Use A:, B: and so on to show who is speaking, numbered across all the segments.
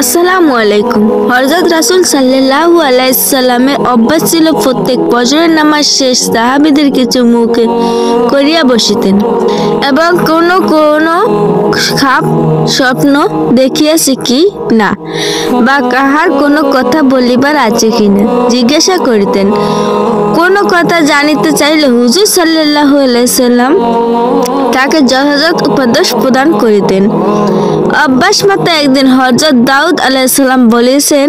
A: আসসালামু আলাইকুম। হযরত রাসূল সাল্লাল্লাহু আলাইহি সাল্লামের অভ্যাস ছিল প্রত্যেক ফজরের নামাজ শেষ সাহাবীদের কিছু মুখে করিয়া বসিতেন এবং কোন কোন খাপ স্বপ্ন দেখিয়াছে কি না বা কাহার কোনো কথা বলিবার আছে কিনা জিজ্ঞাসা করিতেন। কোনো কথা জানিতে চাইলে হুজুর সাল্লাল্লাহু আলাইহি সাল্লাম তাকে যথাযথ উপদেশ প্রদান করিতেন। অভ্যাস মতো একদিন হযরত দাউদ আলাইহিস সালাম বলেছেন,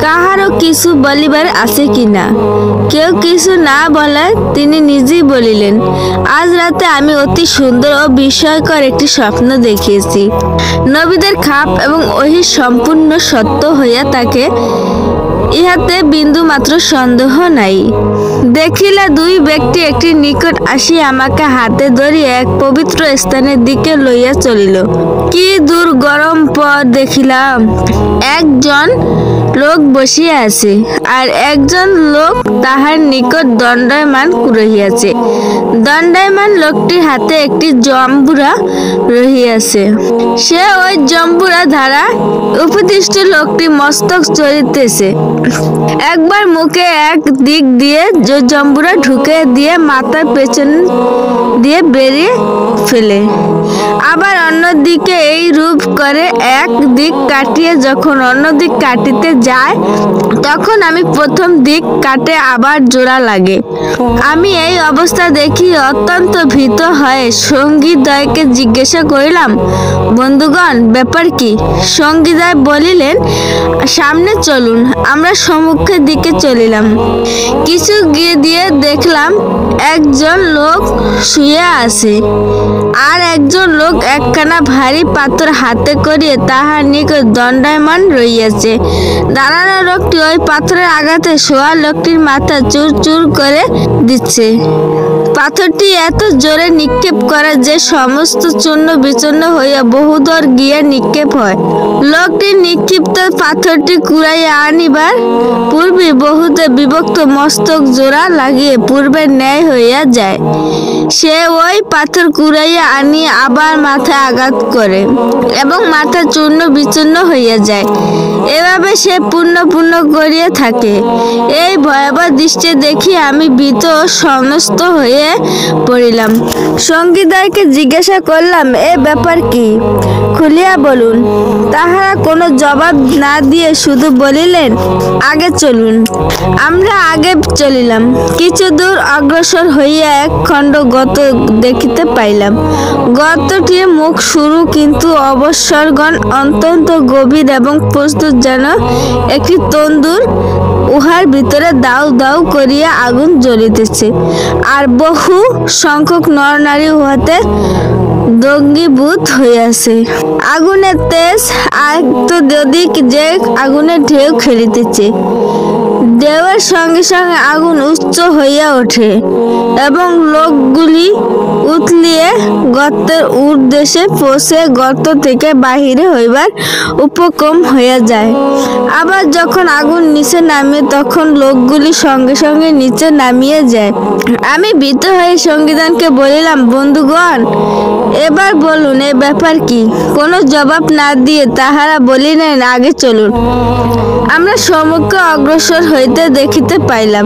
A: কাহারও কিছু বলিবার আছে কিনা। কেউ কিছু না বলায় তিনি নিজেই বলিলেন, আজ রাতে আমি অতি সুন্দর ও বিস্ময়কর একটি স্বপ্ন দেখিয়েছি। নবীদের খাপ এবং ওহী সম্পূর্ণ সত্য হইয়া থাকে, ইহাতে বিন্দু মাত্র সন্দেহ নাই। দেখিলা দুই ব্যক্তি একটি নিকট আসিয়া আমাকে হাতে ধরিয়া এক পবিত্র স্থানের দিকে লইয়া চলিল। কি দূর গরম পথ দেখিলাম, একজন লোক বসিয়া আছে আর একজন লোক তাহার নিকট দণ্ডায়মান রহিয়াছে। দণ্ডায়মান লোকটির হাতে একটি জম্বুরা রহিয়াছে। সে ওই জম্বুরা দ্বারা উপদিষ্ট লোকটি মস্তক চড়িতেছে। একবার মুখে এক দিক দিয়ে জম্বুরা ঢুকে দিয়ে মাথার পেছন দিয়ে বেরিয়ে ফেলে, আবার অন্য দিকে এই রূপ করে এক দিক কাটিয়ে যখন অন্য দিক কাটিতে যায় তখন আমি প্রথম দিক কাটে আবার জোড়া লাগে। আমি এই অবস্থা দেখি অত্যন্ত ভীত হয়ে সঙ্গীদ্বয়কে জিজ্ঞাসা করিলাম, বন্ধুগণ ব্যাপার কি? সঙ্গীদ্বয় বলিলেন, সামনে চলুন। আমরা সম্মুখের দিকে চলিলাম। কিছু গিয়ে দিয়ে দেখলাম একজন লোক শুয়ে আছে আর একজন লোক একখানা ভারী পাথর হাতে করিয়ে তাহার নিকট দণ্ডায়মান রইয়াছে। দাঁড়ানো লোকটি ওই পাথরের আঘাতে শোয়া লোকটির মাথা চুর চুর করে দিচ্ছে। পাথরটি এত জোরে নিক্ষেপ করে যে সমস্ত চূর্ণ বিচূর্ণ হইয়া বহুদূর গিয়া নিক্ষেপ হয়। লোকটির নিক্ষিপ্ত পাথরটি কুড়াইয়া আনিবার পূর্বে বহুতে বিভক্ত মস্তক জোড়া লাগিয়ে পূর্বের ন্যায় হইয়া যায়। সে ওই পাথর কুড়াইয়া আনিয়ে আবার মাথায় আঘাত করে এবং মাথা চূর্ণ বিচূর্ণ হইয়া যায়। এভাবে সে পূর্ণ করিয়া থাকে। এই ভয়াবহ দৃশ্য দেখি আমি ভীত ও সন্ত্রস্ত হয়ে পড়িলাম। সঙ্গীদ্বয়কে জিজ্ঞাসা করলাম, এ ব্যাপার কি? খুলিয়া বলুন। তাহারা কোনো জবাব না দিয়ে শুধু বলিলেন, আগে চলুন। আমরা আগে চলিলাম। কিছু দূর অগ্রসর হইয়া এক খণ্ড গর্ত দেখিতে পাইলাম। গর্তটির মুখ সরু কিন্তু অবসরগণ অত্যন্ত গভীর এবং প্রস্তুত যেন একটি তন্দুর। উহার ভিতরে দাউ দাউ করিয়া আগুন জ্বলিতেছে আর বহু সংখ্যক নরনারী উহাতে দগ্ধীভূত হইয়াছে। আগুনের তেজ আত্মদিক যে আগুনের ঢেউ খেলিতেছে। ঢেউয়ের সঙ্গে সঙ্গে আগুন উচ্চ হইয়া ওঠে এবং লোকগুলি উথলিয়ে গর্তের উর্দেশে পৌঁছে গর্ত থেকে বাহিরে হইবার উপক্রম হইয়া যায়। আবার যখন আগুন নিচে নামে তখন লোকগুলি সঙ্গে সঙ্গে নিচে নামিয়ে যায়। আমি ভীত হয়ে সঙ্গীদ্বয়কে বলিলাম, বন্ধুগণ এবার বলুন এ ব্যাপার কি? কোনো জবাব না দিয়ে তাহারা বলিলেন, আগে চলুন। আমরা সম্মুখে অগ্রসর হইতে দেখিতে পাইলাম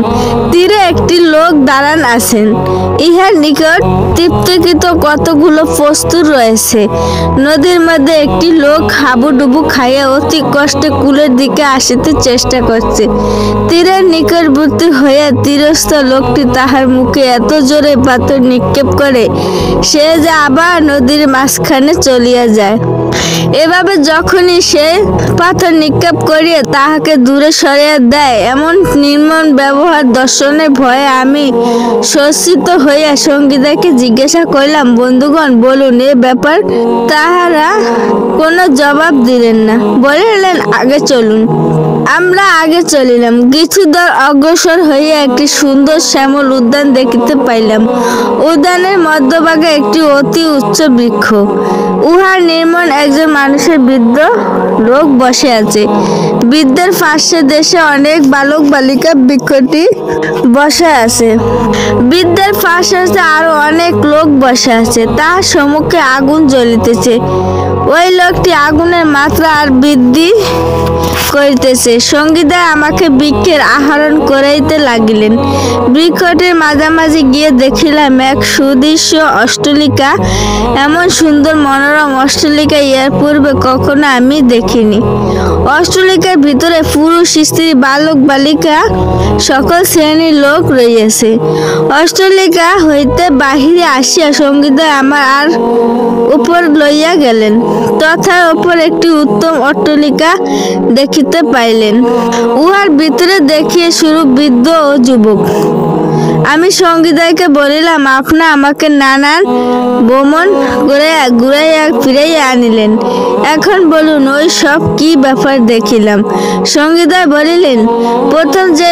A: তীরে একটি লোক দাঁড়ান আছেন। ইহার নিকট তৃপ্তিকৃত কতগুলো প্রস্তুর রয়েছে। নদীর মধ্যে একটি লোক হাবুডুবু খাইয়া অতি কষ্টে কূলের দিকে আসিতে চেষ্টা করছে। তীরের নিকটবর্তী হইয়া তীরস্থ লোকটি তাহার মুখে এত জোরে পাথর নিক্ষেপ করে সে যে আবার নদীর মাঝখানে চলিয়া যায়। এভাবে যখনই সে পাথর নিক্ষেপ করিয়া তাহাকে দূরে সরিয়া দেয়, এমন নির্মম ব্যবহার দর্শনের ভয়ে আমি সজ্জিত হইয়া সঙ্গীদ্বয়কে জিজ্ঞাসা করিলাম, বন্ধুগণ বলুন এ ব্যাপার? তাহারা কোনো জবাব দিলেন না। বলিলেন, আগে চলুন। আমরা আগে চলিলাম। কিছু দূর অগ্রসর হইয়া একটি সুন্দর শ্যামল উদ্যান দেখিতে পাইলাম। উদ্যানের মধ্যভাগে একটি অতি উচ্চ বৃক্ষ। উহার নির্মাণ একজন মানুষের বৃদ্ধ লোক বসে আছে। বৃদ্ধের পাশে দেশে অনেক বালক বালিকা বৃক্ষটি বসে আছে। বৃদ্ধের পাশে আরো অনেক লোক বসে আছে। তার সম্মুখে আগুন জ্বলিতেছে। ওই লোকটি আগুনের মাত্রা আর বৃদ্ধি করিতেছে। সঙ্গীদায় আমাকে বৃক্ষের আহরণ করাইতে লাগিলেন। বৃক্ষটির মাঝামাঝি গিয়ে দেখিলাম এক সুদৃশ্য অট্টালিকা। এমন সুন্দর মনোরম অট্টালিকা এর পূর্বে কখনো আমি দেখিনি। অট্টালিকার ভিতরে পুরুষ, স্ত্রী, বালক, বালিকা সকল শ্রেণীর লোক রইয়াছে। অট্টালিকা হইতে বাহিরে আসিয়া সঙ্গীদায় আমার আর উপর লইয়া গেলেন। তথার ওপর একটি উত্তম অট্টালিকা দেখিতে পাইলেন। উহার ভিতরে দেখিয়া শুরু বৃদ্ধ ও যুবক। আমি সঙ্গীদায়কে বলিলাম, আপনি আমাকে নানান ভ্রমণ ঘুরাইয়া ফিরাইয়া আনিলেন, এখন বলুন ওই সব কি ব্যাপার দেখিলাম। সঙ্গীদায় বলিলেন, প্রথম যে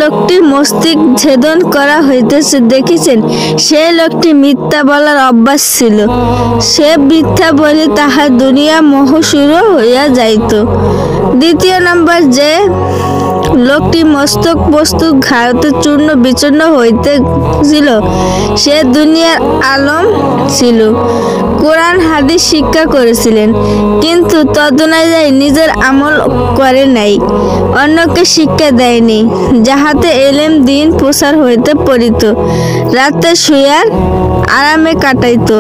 A: লোকটি মস্তিষ্ক ছেদন করা হইতেছে দেখেছেন, সে লোকটি মিথ্যা বলার অভ্যাস ছিল। সে মিথ্যা বলে তাহার দুনিয়া মোহ শুরু হইয়া যাইত। দ্বিতীয় নম্বর যে লোকটি মস্তক বস্তু ঘাড়তে চূর্ণ বিচূর্ণ হইতেছিল, সে দুনিয়ার আলম ছিল। কোরআন হাদিস শিক্ষা করেছিলেন, কিন্তু তদনুযায়ী নিজের আমল করে নাই, অন্যকে শিক্ষা দেয়নি, যাহাতে এলেম দিন প্রসার হইতে পড়িত। রাতে শুয়ার আরামে কাটাইত।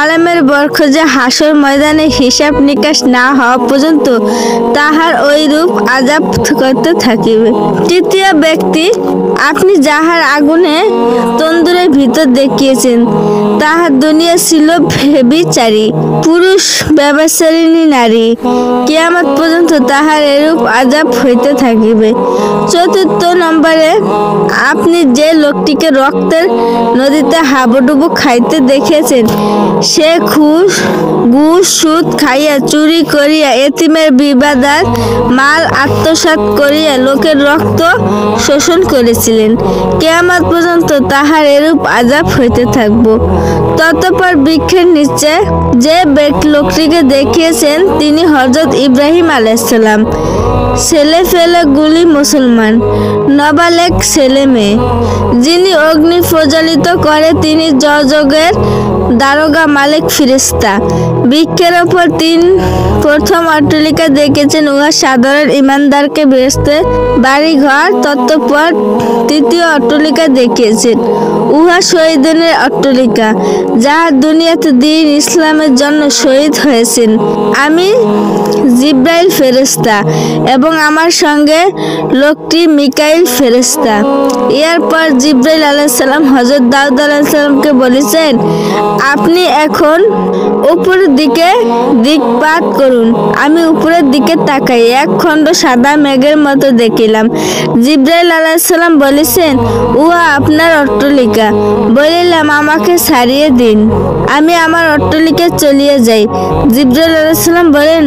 A: আরামের বরখোঁজা হাসর ময়দানে হিসাব নিকাশ না হওয়া পর্যন্ত তাহার ওই রূপ আযাব করতে থাকিবে। তৃতীয় ব্যক্তি, আপনি যাহার আগুনে তন্দুরের ভিতর দেখিয়েছেন, তাহার দুনিয়া ছিল ব্যভিচারী পুরুষ, ব্যভিচারিণী নারী। কিয়ামত পর্যন্ত তাহার এরূপ আযাব হইতে থাকিবে। চতুর্থ নম্বরে, আপনি যে লোকটিকে রক্তের নদীতে হাবুডুবু খাইতে দেখেছেন, সে ঘুষ সুদ খাইয়া, চুরি করিয়া, এতিমের বিবাদার মাল আত্মসাৎ করিয়া লোকের রক্ত শোষণ করেছিলেন। কিয়ামত পর্যন্ত তাহার এরূপ আযাব হইতে থাকব। ততঃপর বৃক্ষের নিচে যে লোকটিকে দেখিয়েছেন, তিনি হযরত ইব্রাহিম আলাইহিস সালাম। ছেলে ফেলে গুলি মুসলমান, নাবালেগ ছেলে মেয়ে। যিনি অগ্নি প্রজ্বলিত করে, তিনি যজগের দারোগা, মালিক, ফেরেশতা। বৃক্ষের ওপর প্রথম অট্টালিকা দেখেছেন, উহা সাধারণ ইমানদারকে বেহেশতের বাড়ি ঘর। তৎপর তৃতীয় অট্টালিকা দেখিয়েছেন, উহা শহীদের অট্টালিকা, যাহা দুনিয়াতে দ্বীন ইসলামের জন্য শহীদ হয়েছেন। আমি জিব্রাইল ফেরেশতা এবং আমার সঙ্গে লোকটি মিকাইল ফেরেশতা। এরপর জিব্রাইল আলাইহিস সালাম হযরত দাউদ আলাইহিস সালামকে বলেছেন, আপনি এখন উপরের দিকে দিকপাত করুন। আমি উপরের দিকে তাকাই, এক খণ্ড সাদা মেঘের মতো দেখিলাম। জিব্রাইল আলাইহিস সালাম বলেছেন, উহা আপনার অট্টালিকা। বলিলাম, আমাকে ছাড়িয়ে দিন, আমি আমার অট্টালিকায় চলিয়ে যাই। জিব্রাইল আলাইহিস সালাম বলেন,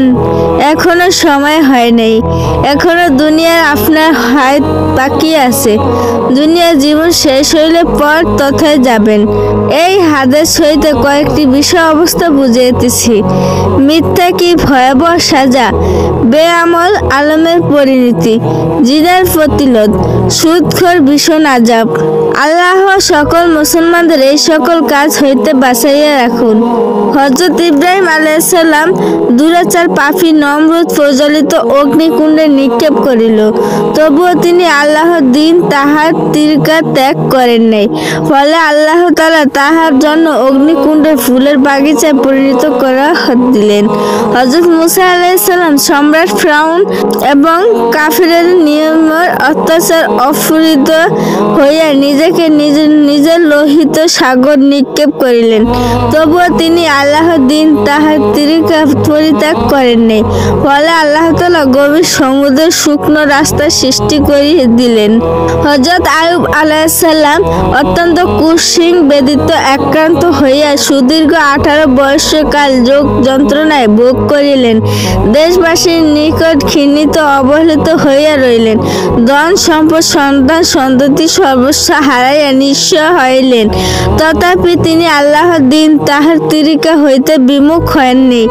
A: এখনো সময় হয় নাই, এখনো দুনিয়ার আপনার হায়াত বাকি আছে। দুনিয়ার জীবন শেষ হইলে পর তথায় যাবেন। এই হাদিস হইতে কয়েকটি বিষয় অবস্থা বুঝাইতেছি। মিথ্যা কি ভয়াবহ সাজা, বেআমল আলমের পরিণতি, জিনার প্রতিরোধ, সুদখোর ভীষণ আযাব। আল্লাহ সকল মুসলমানদের এই সকল কাজ হইতে বাঁচাইয়া রাখুন। হযরত ইব্রাহিম আলাইহিস সালাম দুরাচার পাপী নমরুদ প্রজ্বলিত অগ্নিকুণ্ডে নিক্ষেপ করিল, তবুও তিনি আল্লাহর দ্বীন তাহার তিরকা ত্যাগ করেন নাই। ফলে আল্লাহ তাআলা তাহার জন্য অগ্নিকুণ্ডে ফুলের বাগিচায় পরিণত করা দিলেন। হযরত মুসা আলাইহিস সালাম সম্রাট ফিরআউন এবং কাফিরদের নিয়মের অত্যাচার অপহৃত হইয়া নিজেকে নিজের লোহিত সাগর নিক্ষেপ করিলেন, তবুও তিনি আল্লাহর দ্বীন তাহার তিরকা পরিত্যাগ করেন নাই। ফলে আল্লাহ তাআলা গভীর সমুদ্রের শুকনো রাস্তা সৃষ্টি করিয়ে দিলেন। হযরত আইয়ুব আলাইহিস সালাম অত্যন্ত কুৎসিত বেদিত আক্রান্ত হইয়া সুদীর্ঘ 18 বৎসরকাল রোগ যন্ত্রণায় ভোগ করিলেন। দেশবাসীর নিকট ঘৃণিত অবহেলিত হইয়া রইলেন। ধন সম্পদ, সন্তান সন্ততি সর্বস্ব হারাইয়া নিঃস্ব হইলেন। তথাপি তিনি আল্লাহর দ্বীন তাহার তিরিকা হইতে বিমুখ হয়নি।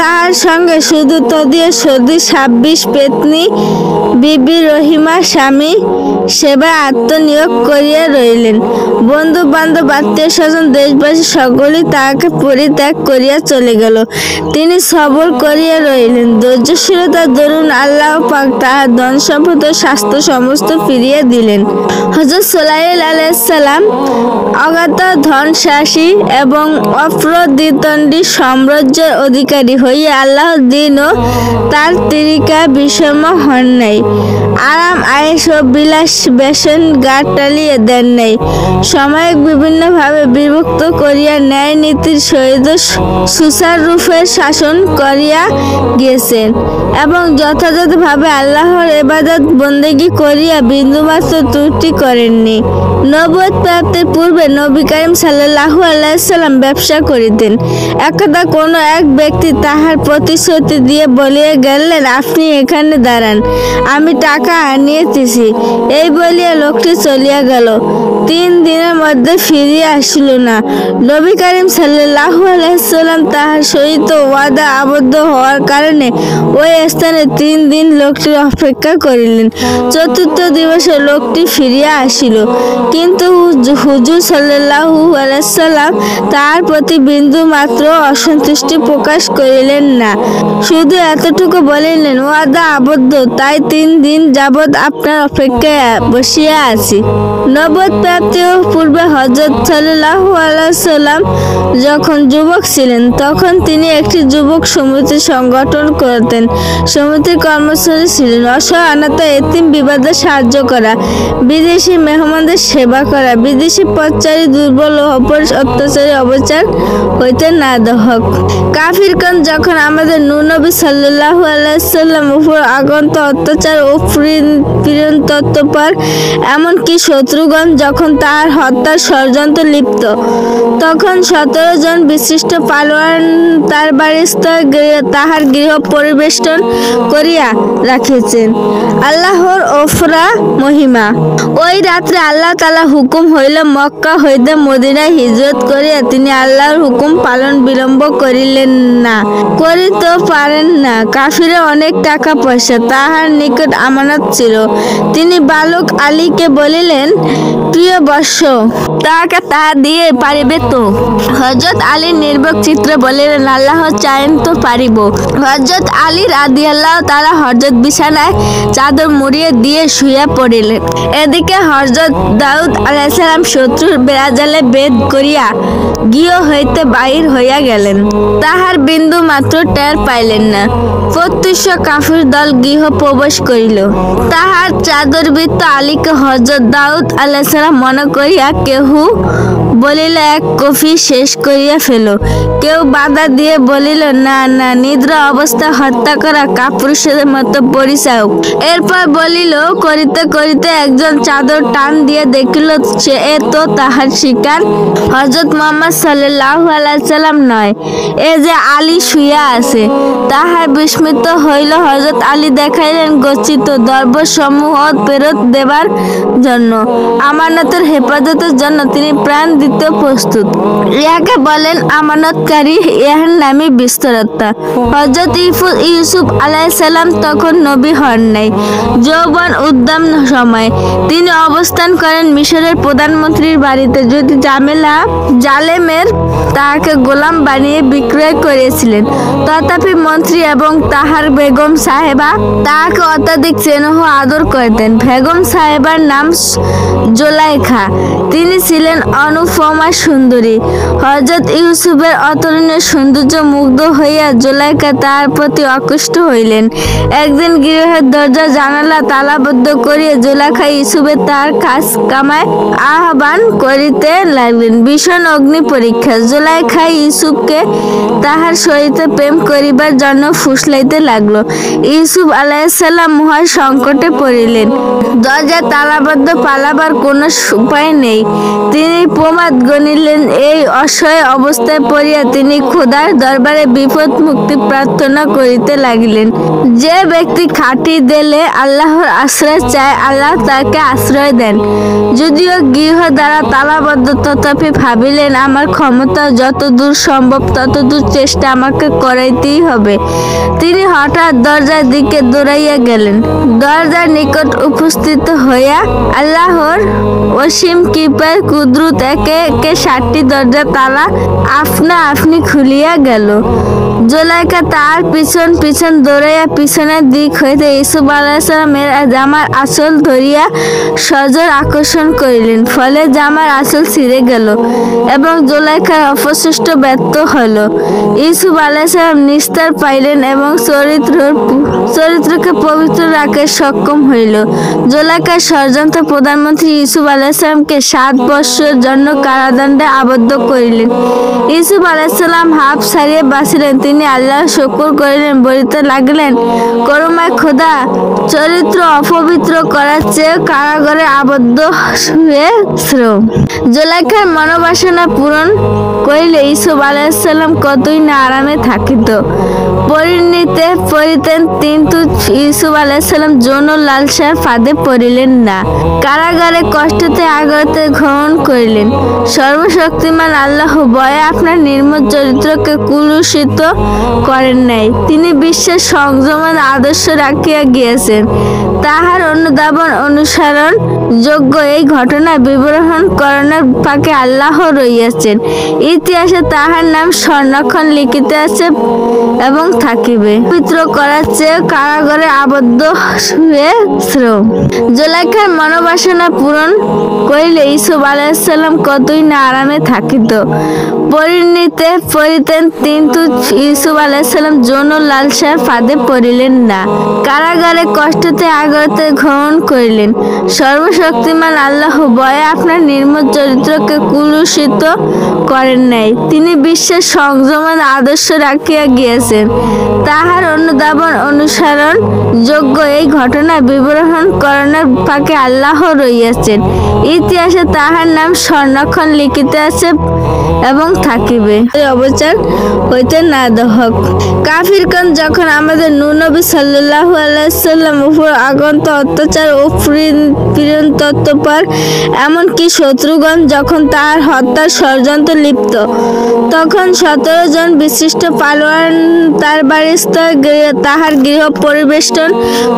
A: তাহার সঙ্গে শুধু তদীয় সদী 26 পেতনি বিবি রহিমা স্বামী সেবায় আত্মনিয়োগ করিয়া রইলেন। বন্ধু বান্ধব, আত্মীয় স্বজন, দেশবাসী সকলেই তাহাকে পরিত্যাগ করিয়া চলে গেল। তিনি সবর করিয়া রইলেন। ধৈর্যশীলতার দরুন আল্লাহ পাক তাহার ধন সম্পদ ও স্বাস্থ্য সমস্ত ফিরিয়ে দিলেন। হযরত সুলাইমান আলাইহিস সালাম অগাধ ধনরাশি এবং অপ্রতিদ্বন্দ্বী সাম্রাজ্যের অধিকারী হইয়া আল্লাহর দিন ও তার তরিকা বিষম হন নাই। আরাম আয়েশ ও বিলাস বেসন গা টালিয়ে দেন নাই। সময়কে বিভিন্নভাবে বিভক্ত করিয়া ন্যায় নীতির সহিত সুচারুরূপে শাসন করিয়া গিয়েছেন এবং যথাযথভাবে আল্লাহর ইবাদত বন্দেগী করিয়া বিন্দুমাত্র ত্রুটি করেননি। নবুয়ত প্রাপ্তির পূর্বে নবী করিম সাল্লাল্লাহু আলাইহি সাল্লাম ব্যবসা করিতেন। একদা কোনো এক ব্যক্তি তাহার প্রতিশ্রুতি দিয়ে বলিয়া গেলেন, আপনি এখানে দাঁড়ান, আমি টাকা আনিতেছি। এই বলিয়া লোকটি চলিয়া গেল। 3 দিনের মধ্যে ফিরিয়া আসিল না। নবী করিম সাল্লাল্লাহু আলাইহি সাল্লাম তাহার সহিত ওয়াদা আবদ্ধ হওয়ার কারণে ওই স্থানে 3 দিন লোকটির অপেক্ষা করিলেন। 4th দিবসে লোকটি ফিরিয়া আসিল, কিন্তু হুজুর সাল্লাল্লাহু আলাইহি সাল্লাম তাহার প্রতি বিন্দু মাত্র অসন্তুষ্টি প্রকাশ করিলেন না। শুধু এতটুকু বলিলেন, ওয়াদা আবদ্ধ, তাই 3 দিন যাবৎ আপনার অপেক্ষায় বসিয়া আছি। নবুয়ত প্রাপ্তির পূর্বে হযরত সাল্লাল্লাহু আলাইহি সাল্লাম যখন যুবক ছিলেন তখন তিনি একটি যুবক সমিতি সংগঠন করতেন। সমিতির কর্মসূচি ছিলেন অসহায় অনাথ এতিম বিবাদে সাহায্য করা, বিদেশি মেহমানদের সেবা করা, বিদেশি পথচারী দুর্বল ও অত্যাচারী অবচার হইতে না দেওয়া। কাফিরগণ যখন আমাদের নূহ নবী সাল্লাল্লাহু আলাইহি সাল্লাম উপর আগন্ত অত্যাচার ও পীড়ন তৎপর, এমনকি শত্রুগণ যখন তাহার হত্যার ষড়যন্ত্র লিপ্ত, তখন 17 জন বিশিষ্ট পালোয়ান তার বাড়িস্থ তাহার গৃহ পরিবেষ্টন করিয়া রাখিয়েছেন। আল্লাহর অফরা মহিমা। ওই রাত্রে আল্লাহ তাআলা হুকুম হইল মক্কা হইতে মদিনায় হিজরত করিয়া তিনি আল্লাহর হুকুম পালন বিলম্ব করিলেন না, করিতে পারেন না। কাফিরে অনেক টাকা পয়সা তাহার নিকট আমানত ছিল। তিনি বালক আলীকে বলিলেন, প্রিয় বৎস, তাহাকে তাহা দিয়ে পারিবে তো? হযরত আলী নির্বাক চিত্রে বলিলেন, আল্লাহ চাহেন তো পারিব। হযরত আলী রাদিয়াল্লাহু তাআলা হযরত বিছানায় চাদর মুড়িয়ে দিয়ে শুইয়া পড়িলেন। এদিকে হযরত দাউদ আলাইহিস সালাম শত্রুর বেড়াজালে বেদ করিয়া গৃহ হইতে বাহির হইয়া গেলেন। তাহার বিন্দু মাত্র টের পাইলেন না। প্রত্যুষ কাফির দল গৃহ প্রবেশ করিল। তাহার চাদরবৃত্ত আলীকে হযরত দাউদ আলাইহিস সালাম মনে করিয়া কেহ বলিল, এক কফি শেষ করিয়া ফেল। কেউ বাধা দিয়ে বলিল, না না, নিদ্রা অবস্থা হত্যা করা কাপুরুষের মতো পরিচায়ক। এরপর বলিল, করিতে করিতে একজন চাদর টান দিয়ে দেখিল সে তো তাহার শিকার হযরত মুহাম্মদ সাল্লাল্লাহু আলাইহি সাল্লাম নয়, এ যে আলী শুইয়া আছে। তাহার বিস্মিত হইল। হযরত আলী দেখাইলেন গচ্ছিত দরবার সমূহ ফেরত দেবার জন্য, আমানতের হেফাজতের জন্য তিনি প্রাণ দিতে প্রস্তুত। ইহাকে বলেন আমানতকারী, ইহার নামই বিস্তরতা। হযরত ইউসুফ আলাইহিস সালাম তখন নবী হন নাই, যৌবন উদ্দাম সময়। তিনি অবস্থান করেন মিশরের প্রধানমন্ত্রীর বাড়িতে। যদি জালেমের তাহাকে গোলাম বানিয়ে বিক্রয় করেছিলেন, তথাপি মন্ত্রী এবং তাহার বেগম সাহেবা তাহাকে অত্যাধিক স্নেহ আদর করতেন। বেগম সাহেবার নাম জুলাইখা। তিনি ছিলেন অনুপমা সুন্দরী। হযরত ইউসুফের অতুলনীয় সৌন্দর্য মুগ্ধ হইয়া জুলাইখা তাহার প্রতি আকৃষ্ট হইলেন। একদিন গৃহের দরজা জানালা তালাবদ্ধ করিয়া জুলাইখা ইউসুফের তাহার কাজ কামায় আহ্বান করিতে লাগলেন। ভীষণ অগ্নি পরীক্ষা। জুলাইখা ইউসুফকে তাহার সহিত প্রেম করিবার জন্য ফুসলাইতে লাগলো। ইউসুফ আলাইহিস সালাম মহা সংকটে পড়িলেন। দরজা তালাবদ্ধ, পালাবার কোনো উপায় নেই। তিনি প্রমাণ রহমত গণিলেন। এই অসহায় অবস্থায় পড়িয়া তিনি খোদার দরবারে বিপদ মুক্তি প্রার্থনা করিতে লাগিলেন। যে ব্যক্তি খাঁটি দিলে আল্লাহর আশ্রয় চায়, আল্লাহ তাকে আশ্রয় দেন। যদিও গৃহ দ্বারা তালাবদ্ধ, তথাপি ভাবিলেন আমার ক্ষমতা যতদূর সম্ভব ততদূর চেষ্টা আমাকে করাইতেই হবে। তিনি হঠাৎ দরজার দিকে দৌড়াইয়া গেলেন। দরজার নিকট উপস্থিত হইয়া আল্লাহর অসীম কৃপায় কুদরত একে একে 7টি দরজা তালা আপনা আপনি খুলিয়া গেল। জুলাইখা তার পিছন পিছন দৌড়াইয়া পিছনের দিক হইতে ইউসুফ আলাইহিস সালামের জামার আঁচল ধরিয়া সজোর আকর্ষণ করিলেন। ফলে জামার আঁচল ছিঁড়ে গেল এবং জুলাইখার অপচেষ্টা ব্যর্থ হইল। ইউসুফ আলাইহিস সালাম নিস্তার পাইলেন এবং চরিত্রকে পবিত্র রাখতে সক্ষম হইল। জুলাইখার ষড়যন্ত্র প্রধানমন্ত্রী ইউসুফ আলাইহিস সালামকে 7 বৎসরের জন্য কারাদণ্ডে আবদ্ধ করিলেন। ইউসুফ আলাইহিস সালাম হাঁপ ছাড়িয়া বাঁচিলেন। তিনি আল্লাহর শুকর করিলেন, বলিতে লাগিলেন, করুণাময় খোদা, চরিত্র অপবিত্র করার চেয়ে কারাগারে আবদ্ধ হয়ে শ্রেয়। জুলাইখার মনোবাসনা পূরণ করিলে ইউসুফ আলাইহিস সালাম কতই না আরামে থাকিত। পরিণীতে পড়িতেন, কিন্তু ইউসুফ আলাইহিস সালাম যৌন লালসার ফাঁদে পড়িলেন না। কারাগারে কষ্টতে আগ্রহে গ্রহণ করিলেন। সর্বশক্তিমান আল্লাহ ভয়ে আপনার নির্মল চরিত্রকে কুলুষিত করেন নাই। তিনি বিশ্বের সংযমের আদর্শ রাখিয়া গিয়েছেন। তাহার অনুধাবন অনুসরণ যোগ্য এই ঘটনা বিবরণ করণের ফাঁকে আল্লাহ রইয়াছেন। ইতিহাসে তাহার নাম স্বর্ণাক্ষর লিখিত আছে এবং থাকিবে। পবিত্র করার চেয়ে কারাগারে আবদ্ধ হয়ে শ্রেয়। জুলাইখার মনোবাসনা পূরণ করিলে ইউসুফ আলাইহিস সালাম কতই না আরামে থাকিত। পরিণীতে পড়িতেন, কিন্তু ইউসুফ আলাইহিস সালাম যৌন লালসার ফাঁদে পড়িলেন না। কারাগারে কষ্টতে আগ্রহে গ্রহণ করিলেন। সর্বশক্তিমান আল্লাহ ভয়ে আপনার নির্মল চরিত্রকে কুলুষিত করেন নাই। তিনি বিশ্বের সংযমের আদর্শ রাখিয়া গিয়েছেন। তাহার অনুধাবন অনুসরণ যোগ্য এই ঘটনা বিবরণ করণের ফাঁকে আল্লাহ রইয়াছেন। ইতিহাসে তাহার নাম স্বর্ণাক্ষর লিখিত আছে এবং থাকিবে। অবচার হইতে না দহক। কাফিরগণ যখন আমাদের নূর নবী সাল্লাল্লাহু আলাইহি সাল্লাম উপর আগন্ত অত্যাচার ও পীড়ন তৎপর, এমনকি শত্রুগণ যখন তাহার হত্যার ষড়যন্ত্র লিপ্ত, তখন 17 জন বিশিষ্ট পালোয়ান তার বাড়িস্থ তাহার গৃহ পরিবেষ্টন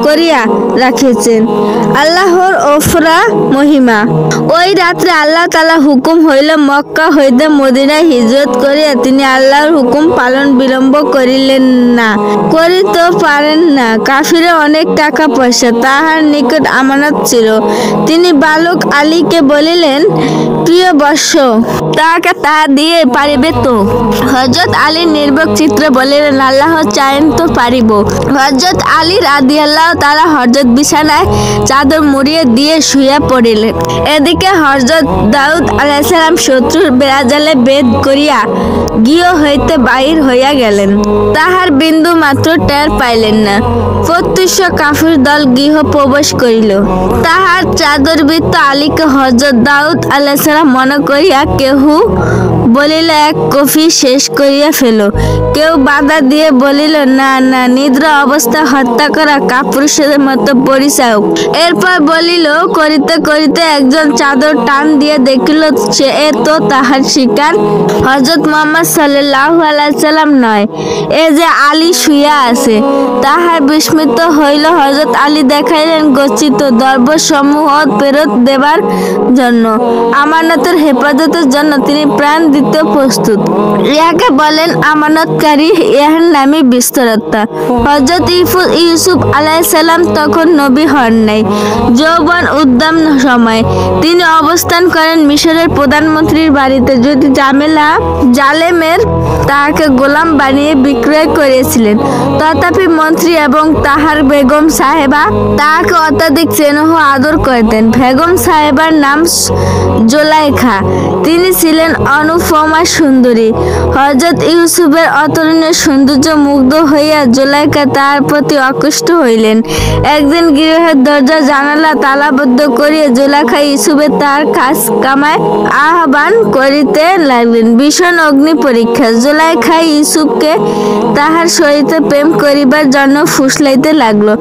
A: করিয়া রাখিয়েছেন। আল্লাহর অফরা মহিমা। ওই রাত্রে আল্লাহ তাআলা হুকুম হইল, মক্কা হইতে মদিনায় হিজরত করিয়া তিনি আল্লাহর হুকুম পালন বিলম্ব করিলেন না, করিতে পারেন না। কাফিরে অনেক টাকা পয়সা তাহার নিকট আমানত ছিল। তিনি বালক আলীকে বলিলেন, প্রিয় বৎস, তাহাকে তাহা দিয়ে পারিবে তো? হযরত আলী নির্বাক চিত্রে বলিলেন, আল্লাহ চাহেন তো পারিব। হযরত আলী রাদিয়াল্লাহু তাআলা হযরত বিছানায় চাদর মুড়িয়ে দিয়ে শুইয়া পড়িলেন। এদিকে হযরত দাউদ আলাইহিস সালাম শত্রুর বেড়াজালে বেদ করিয়া গৃহ হইতে বাহির হইয়া গেলেন। তাহার বিন্দু মাত্র টের পাইলেন না। প্রত্যুষ কাফির দল গৃহ প্রবেশ করিল। তাহার চাদরবৃত্ত আলীকে হযরত দাউদ আলাইহিস সালাম মনে করিয়া কেহ বলিল, এক কফি শেষ করিয়া ফেল। কেউ বাধা দিয়ে বলিল, না না, নিদ্রা অবস্থায় হত্যা করা কাপুরুষের মতো পরিচায়ক। এরপর বলিল, করিতে করিতে একজন চাদর টান দিয়ে দেখিল সে তো তাহার শিকার হযরত মুহাম্মদ সাল্লাল্লাহু আলাইহি সাল্লাম নয়, এ যে আলী শুইয়া আছে। তাহার বিস্মিত হইল। হযরত আলী দেখাইলেন গচ্ছিত দরবসমূহ ফেরত দেবার জন্য, আমানতের হেফাজতের জন্য তিনি প্রাণ দিতে প্রস্তুত। ইহাকে বলেন আমানতকারী, ইহার নামই বিস্তরতা। হযরত ইউসুফ আলাইহিস সালাম তখন নবী হন নাই, যৌবন উদ্দাম সময়। তিনি অবস্থান করেন মিশরের প্রধানমন্ত্রীর বাড়িতে। যদি জালেমের তাহাকে গোলাম বানিয়ে বিক্রয় করেছিলেন, তথাপি মন্ত্রী এবং তাহার বেগম সাহেবা তাহাকে অত্যাধিক স্নেহ আদর করতেন। বেগম সাহেবার নাম জুলাইখা। তিনি ছিলেন অনুপমা সুন্দরী। হযরত ইউসুফের তরুণের সৌন্দর্য মুগ্ধ হইয়া জুলাইখা তাহার প্রতি আকৃষ্ট হইলেন। একদিন গৃহের দরজা জানালা তালাবদ্ধ করিয়া জুলাইখা ইউসুফের তাহার কাজ কামায় আহ্বান করিতে লাগলেন। ভীষণ অগ্নি পরীক্ষা। জুলাইখা ইউসুফকে তাহার সহিত প্রেম করিবার জন্য ফুসলাইতে লাগলো।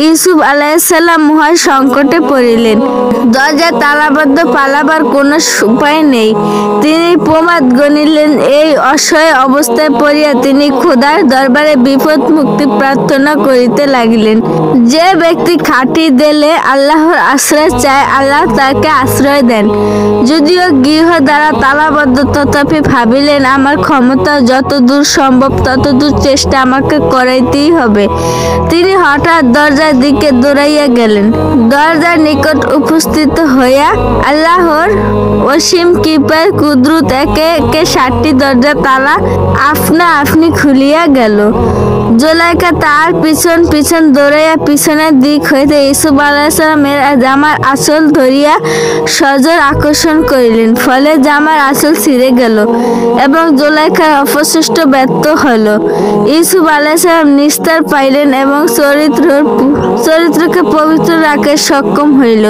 A: ইউসুফ আলাইহিস সালাম মহা সংকটে পড়িলেন। দরজা তালাবদ্ধ, পালাবার কোনো উপায় নেই। তিনি প্রমাদ গণিলেন। এই অসহায় অবস্থায় পড়িয়া তিনি খোদার দরবারে বিপদ মুক্তি প্রার্থনা করিতে লাগিলেন। যে ব্যক্তি খাঁটি দিলে আল্লাহর আশ্রয় চায়, আল্লাহ তাকে আশ্রয় দেন। যদিও গৃহ দ্বারা তালাবদ্ধ, তথাপি ভাবিলেন আমার ক্ষমতা যতদূর সম্ভব ততদূর চেষ্টা আমাকে করাইতেই হবে। তিনি হঠাৎ দরজার দিকে দৌড়াইয়া গেলেন। দরজার নিকট উপস্থিত হইয়া আল্লাহর অসীম কৃপায় কুদরত একে একে 7টি দরজা তালা আপনা আপনি খুলিয়া গেল। জুলাইখা তার পিছন পিছন দৌড়াইয়া পিছনের দিক হইতে ইউসুফ আলাইহিস সালামের জামার আঁচল ধরিয়া সজোর আকর্ষণ করিলেন। ফলে জামার আঁচল ছিঁড়ে গেল এবং জুলাইখার অপচেষ্টা ব্যর্থ হইল। ইউসুফ আলাইহিস সালাম নিস্তার পাইলেন এবং চরিত্রকে পবিত্র রাখতে সক্ষম হইল।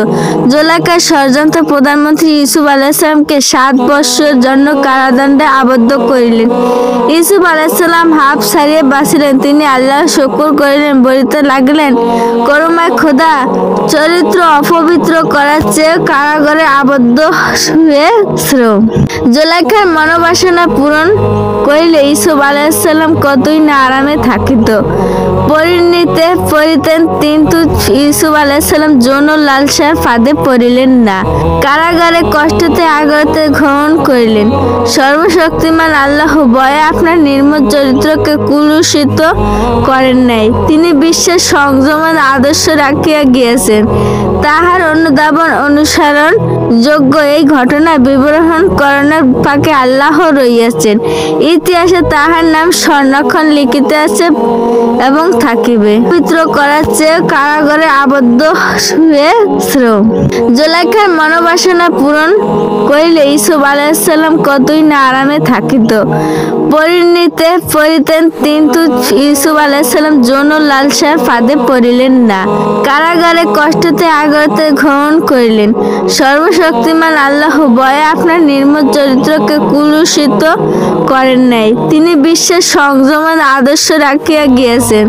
A: জুলাইখার ষড়যন্ত্র প্রধানমন্ত্রী ইউসুফ আলাইহিস সালামকে 7 বৎসরের জন্য কারাদণ্ডে আবদ্ধ করিলেন। ইউসুফ আলাইহিস সালাম হাঁপ ছাড়িয়া বাঁচিলেন। তিনি আল্লাহর শুকর করিলেন, বলিতে লাগিলেন, করুণাময় খোদা, চরিত্র অপবিত্র করার চেয়ে কারাগারে আবদ্ধ হয়ে শ্রেয়। জুলাইখার মনোবাসনা পূরণ করিলে ইউসুফ আলাইহিস সালাম কতই না আরামে থাকিত। পরিণীতে পড়িতেন, কিন্তু ইউসুফ আলাইহিস সালাম যৌন লালসার ফাঁদে পড়িলেন না। কারাগারে কষ্টতে আগ্রহে গ্রহণ করিলেন। সর্বশক্তিমান আল্লাহ ভয়ে আপনার নির্মল চরিত্রকে কুলুষিত করেন নাই। তিনি বিশ্বের সংযমের আদর্শ রাখিয়া গিয়েছেন। তাহার অনুধাবন অনুসরণ যোগ্য এই ঘটনা বিবরণ করণের ফাঁকে আল্লাহ রইয়াছেন। ইতিহাসে তাহার নাম স্বর্ণাক্ষর লিখিত আছে এবং থাকিবে। পবিত্র করার চেয়ে কারাগারে আবদ্ধ হয়ে শ্রেয়। জুলাইখার মনোবাসনা পূরণ করিলে ইউসুফ আলাইহিস সালাম কতই না আরামে থাকিত। পরিণীতে পড়িতেন, কিন্তু ইউসুফ আলাইহিস সালাম যৌন লালসার ফাঁদে পড়িলেন না। কারাগারে কষ্টতে আগ্রহে গ্রহণ করিলেন। সর্বশক্তিমান আল্লাহ ভয়ে আপনার নির্মল চরিত্রকে কুলুষিত করেন নাই। তিনি বিশ্বের সংযমের আদর্শ রাখিয়া গিয়েছেন।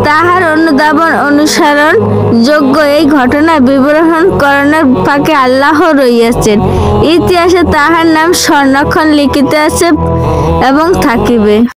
A: তাহার অনুধাবন অনুসরণ যোগ্য এই ঘটনা বিবরণ করণের ফাঁকে আল্লাহ রইয়াছেন। ইতিহাসে তাহার নাম স্বর্ণাক্ষর লিখিত আছে এবং থাকিবে।